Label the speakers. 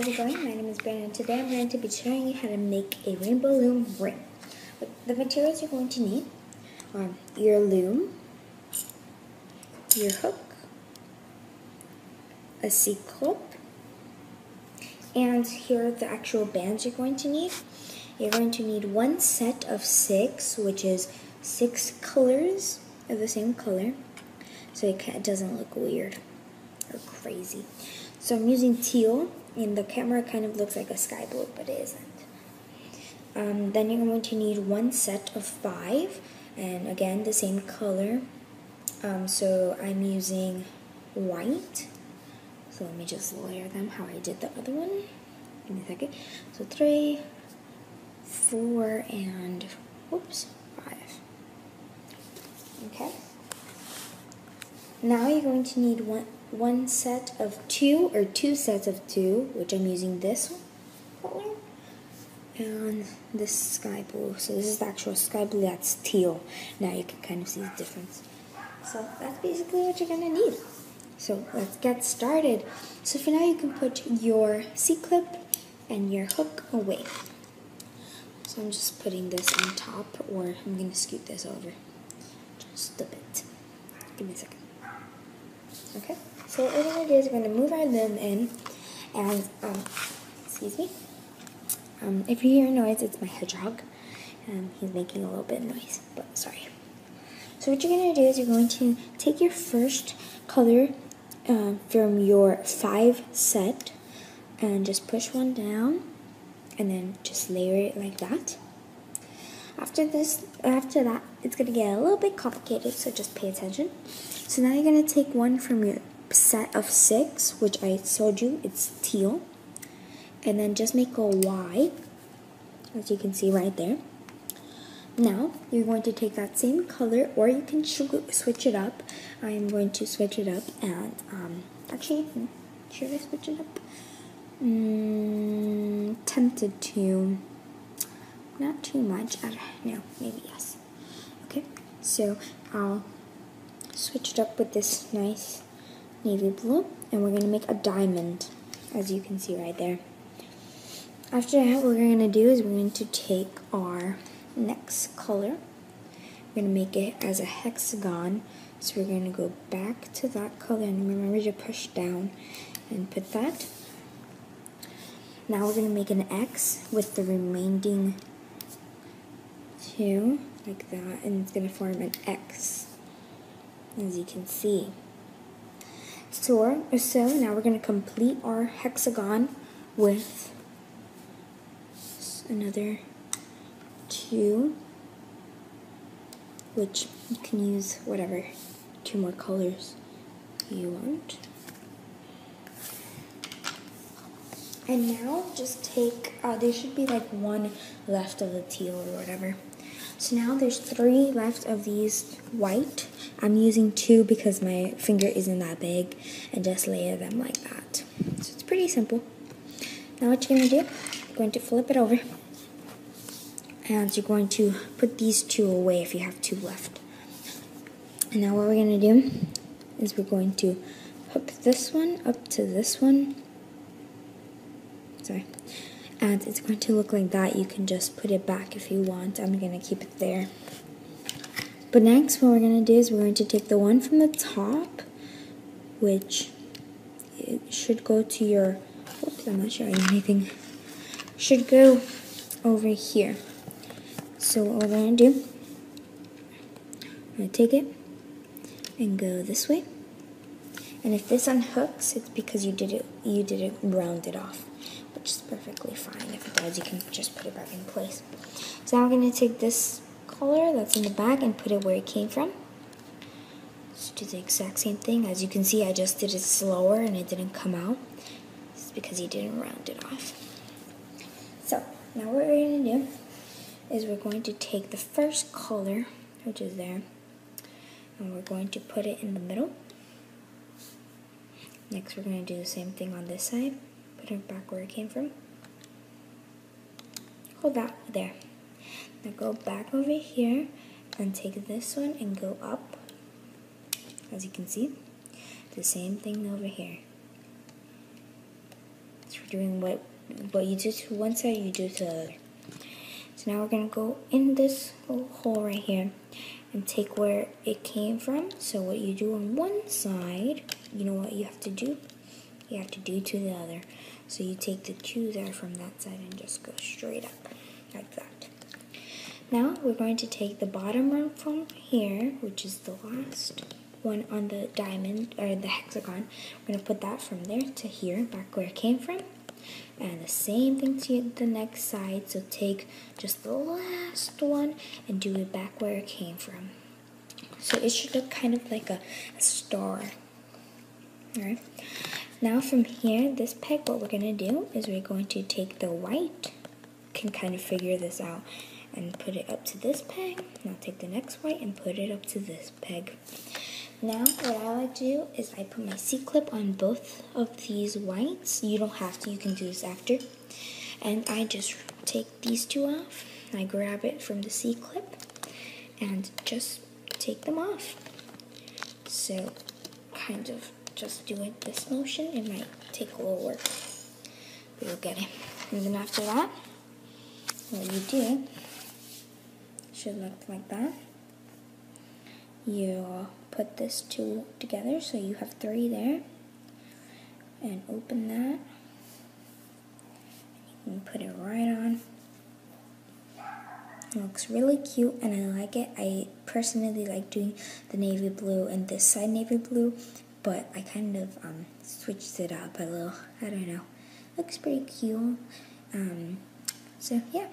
Speaker 1: how's it going? My name is Brandon and today I'm going to be showing you how to make a rainbow loom ring. The materials you're going to need are your loom, your hook, a C-clip, and here are the actual bands you're going to need. You're going to need one set of 6, which is 6 colors of the same color, so it doesn't look weird or crazy. So I'm using teal, and the camera kind of looks like a sky blue, but it isn't. Then you're going to need one set of 5, and again the same color. So I'm using white. So let me just layer them how I did the other one. Give me a second. So 3, 4, and 5. Okay. Now you're going to need one set of 2 or 2 sets of 2, which I'm using this color and this sky blue. So this is the actual sky blue, that's teal. Now you can kind of see the difference. So that's basically what you're gonna need. So let's get started. So for now you can put your C-clip and your hook away. So I'm just putting this on top, or I'm gonna scoot this over just a bit. Give me a second. Okay, so what we're going to do is we're going to move our loom in, and, excuse me, if you hear a noise, it's my hedgehog, he's making a little bit of noise, but sorry. So what you're going to do is you're going to take your first color from your 5 set, and just push one down, and then just layer it like that. After that, it's going to get a little bit complicated, so just pay attention. So now you're going to take one from your set of 6, which I showed you, it's teal, and then just make a Y, as you can see right there. Now, you're going to take that same color, or you can switch it up. I'm going to switch it up, and, actually, should I switch it up? Tempted to. Not too much. No, maybe yes. Okay, so I'll switch it up with this nice navy blue, and we're going to make a diamond, as you can see right there. After that, what we're going to do is we're going to take our next color. We're going to make it as a hexagon. So we're going to go back to that color, and remember to push down and put that. Now we're going to make an X with the remaining 2, like that, and it's going to form an X, as you can see. So now we're going to complete our hexagon with another 2, which you can use whatever 2 more colors you want. And now just take, there should be like 1 left of the teal or whatever. So now there's 3 left of these white. I'm using 2 because my finger isn't that big, and just layer them like that. So it's pretty simple. Now what you're going to do, you're going to flip it over, and you're going to put these 2 away if you have 2 left. And now what we're going to do is we're going to hook this one up to this one. Sorry. And it's going to look like that. You can just put it back if you want. I'm going to keep it there. But next, what we're going to do is we're going to take the one from the top, which it should go to your, oops, I'm not showing anything, should go over here. So what we're going to do, I'm going to take it and go this way. And if this unhooks, it's because you didn't round it off, which is perfectly fine. If it does, you can just put it back in place. So now we're going to take this color that's in the back and put it where it came from. Just do the exact same thing. As you can see, I just did it slower and it didn't come out. It's because you didn't round it off. So now what we're going to do is we're going to take the first color, which is there, and we're going to put it in the middle. Next, we're going to do the same thing on this side. Put it back where it came from. Hold that there. Now go back over here and take this one and go up. As you can see, the same thing over here. So we're doing what you do to one side, you do to the other. So now we're going to go in this little hole right here and take where it came from. So what you do on one side, you know what you have to do? You have to do to the other. So you take the 2 there from that side and just go straight up, like that. Now we're going to take the bottom one from here, which is the last one on the diamond, or the hexagon. We're going to put that from there to here, back where it came from. And the same thing to the next side, so take just the last one and do it back where it came from. So it should look kind of like a star. Alright. Now from here, this peg, what we're going to do is we're going to take the white, can kind of figure this out, and put it up to this peg. Now take the next white and put it up to this peg. Now what I like to do is I put my C-clip on both of these whites. You don't have to, you can do this after. And I just take these 2 off. I grab it from the C-clip and just take them off. So kind of just doing this motion. It might take a little work, but you'll get it. And then after that, what you do should look like that. You put this 2 together, so you have 3 there, and open that. You can put it right on. It looks really cute, and I like it. I personally like doing the navy blue and this side navy blue, but I kind of switched it up a little. I don't know. Looks pretty cute. So yeah.